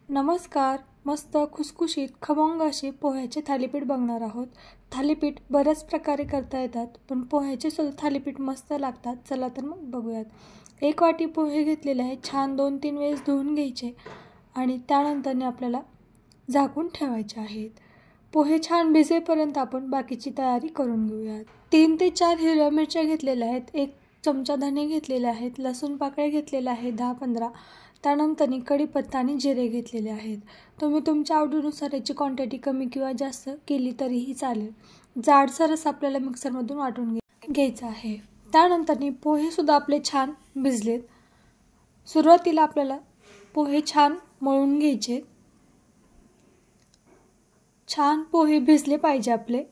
नमस्कार. मस्त खुसखुशीत खमंग असे पोह्याचे थालीपीठ बघणार आहोत. थालीपीठ बऱ्याच प्रकारे करता येतात, पण पोह्याचे सुद्धा थालीपीठ मस्त लागतात. चला तर मग बघूयात. 1 वाटी पोहे घेतलेले आहेत. छान 2-3 वेळेस धुवून घ्यायचे आणि त्यानंतर आपल्याला झाकून ठेवायचे आहेत. पोहे छान भिजेपर्यंत आपण बाकीची तयारी करून घेऊयात. 3 ते 4 हिरव्या मिरच्या घेतलेल्या आहेत. 1 चमचा धने घेतलेले आहेत. लसूण पाकळ्या घेतलेल्या आहेत 10-15. त्यानंतर कढीपत्ता आणि जिरे घेतलेले आहेत. तुम्ही तुमच्या आवडीनुसार याची क्वांटिटी कमी किंवा जास्त केली तरीही चालेल. जाडसर असं आपल्याला मिक्सरमधून वाटून घ्यायचं आहे. त्यानंतर पोहे सुद्धा आपले छान भिजलेत. सुरुवातीला आपल्याला पोहे छान मळून घ्यायचे. छान पोहे भिजले पाहिजे आपले.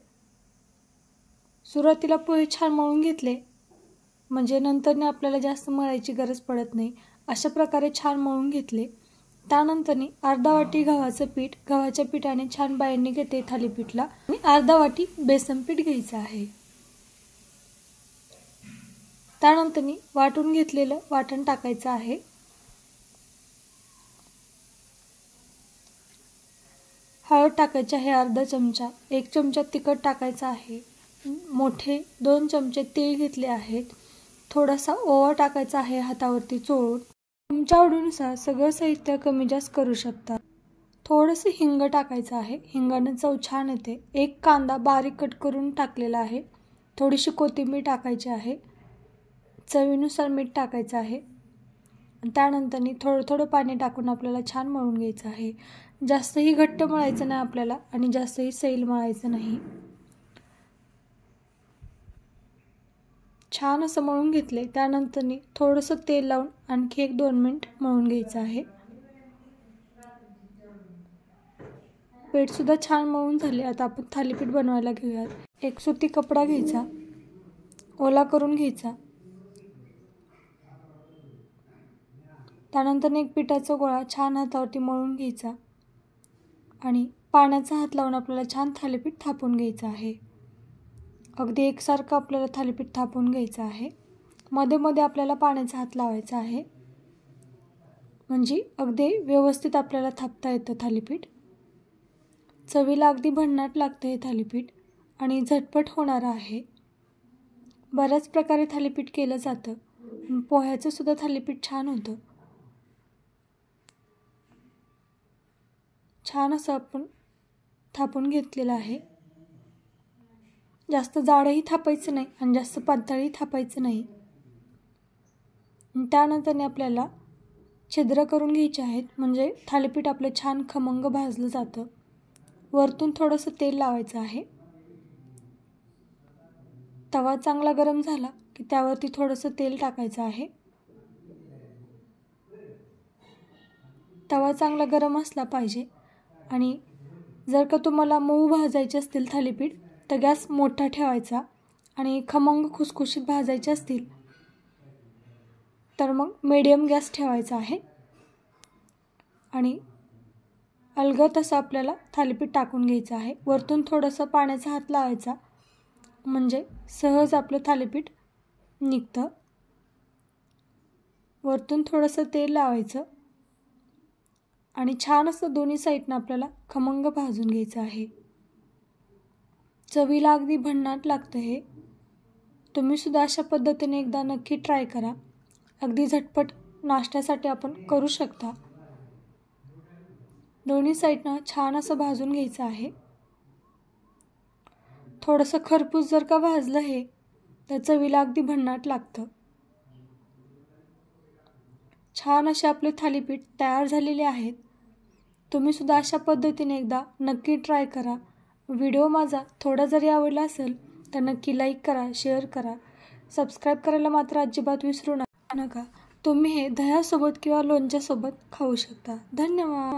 सुरुवातीला पोहे छान मळून घेतले म्हणजे नंतर आपल्याला जास्त मळायची गरज पडत नाही. अशा प्रकारे छान मळून घेतले. त्यानंतर अर्धा वाटी गव्हाचं पीठ, गव्हाच्या पिठाने छान बाइंडिंग घेते थालीपीठला आणि अर्धा वाटी बेसन पीठ घ्यायचं आहे. त्यानंतर वाटून घेतलेलं वाटण टाकायचं आहे. हळद टाकायची आहे अर्धा चमचा. 1 चमचा तिखट टाकायचं आहे. मोठे 2 चमचे तीळ घेतले आहेत. थोडासा ओवा टाकायचा आहे हातावरती चोळून. तुमच्या आवडीनुसार सगळं साहित्य कमी जास्त करू शकता. थोडंसं हिंग टाकायचं आहे. हिंगाने चव छान येते. 1 कांदा बारीक कट करून टाकलेला आहे. थोडीशी कोथिंबीर टाकायची आहे. चवीनुसार मीठ टाकायचं आहे. त्यानंतर थोडं थोडं पाणी टाकून आपल्याला छान मळून घ्यायचं आहे. जास्तही घट्ट मळायचं नाही आपल्याला आणि जास्तही सैल मळायचं नाही. छान असं मळून घेतले. त्यानंतर थोडंसं तेल लावून आणखी 1-2 मिनिट मळून घ्यायचं आहे. पीठ सुद्धा छान मळून झाले. आता आपण थालीपीठ बनवायला घेऊयात. 1 सुती कपडा घ्यायचा, ओला करून घ्यायचा. त्यानंतर 1 पिठाचा गोळा छान हातावरती मळून घ्यायचा आणि पाण्याचा हात लावून आपल्याला छान थालीपीठ थापून घ्यायचं आहे. अगदी एकसारखं आपल्याला थालीपीठ थापून घ्यायचं आहे. मध्ये मध्ये आपल्याला पाण्याचा हात लावायचा आहे म्हणजे अगदी व्यवस्थित आपल्याला थापता येतं थालीपीठ. चवीला अगदी भन्नाट लागतं हे थालीपीठ आणि झटपट होणारं आहे. बऱ्याच प्रकारे थालीपीठ केलं जातं. पोह्याचं सुद्धा थालीपीठ छान होतं. छान असं आपण थापून घेतलेलं आहे. जास्त जाडही थापायचं नाही आणि जास्त पातळही थापायचं नाही. त्यानंतर आपल्याला छिद्र करून घ्यायचे आहेत म्हणजे थालीपीठ आपलं छान खमंग भाजलं जातं. वरतून थोडंसं तेल लावायचं आहे. तवा चांगला गरम झाला की त्यावरती थोडंसं तेल टाकायचं आहे. तवा चांगला गरम असला पाहिजे आणि जर का तुम्हाला मऊ भाजायचे असतील थालीपीठ तर गॅस मोठा ठेवायचा आणि खमंग खुसखुशीत भाजायचे असतील तर मग मीडियम गॅस ठेवायचा आहे. आणि अलगद असं आपल्याला थालीपीठ टाकून घ्यायचं आहे. वरतून थोडंसं पाण्याचा हात लावायचा म्हणजे सहज आपलं थालीपीठ निघतं. वरतून थोडंसं तेल लावायचं आणि छान असं दोन्ही साईडनं आपल्याला खमंग भाजून घ्यायचं आहे. चवीला अगदी भन्नाट लागतं हे. तुम्ही सुद्धा अशा पद्धतीने एकदा नक्की ट्राय करा. अगदी झटपट नाश्त्यासाठी आपण करू शकता. दोन्ही साईडनं छान असं भाजून घ्यायचं आहे. थोडंसं खरपूस जर का भाजलं हे तर चवीला अगदी भन्नाट लागतं. छान असे आपले थालीपीठ तयार झालेले आहेत. तुम्ही सुद्धा अशा पद्धतीने एकदा नक्की ट्राय करा. व्हिडिओ माझा थोडा जरी आवडला असेल तर नक्की लाईक करा, शेअर करा. सबस्क्राईब करायला मात्र अजिबात विसरू नका. तुम्ही हे दह्यासोबत किंवा लोणच्यासोबत खाऊ शकता. धन्यवाद.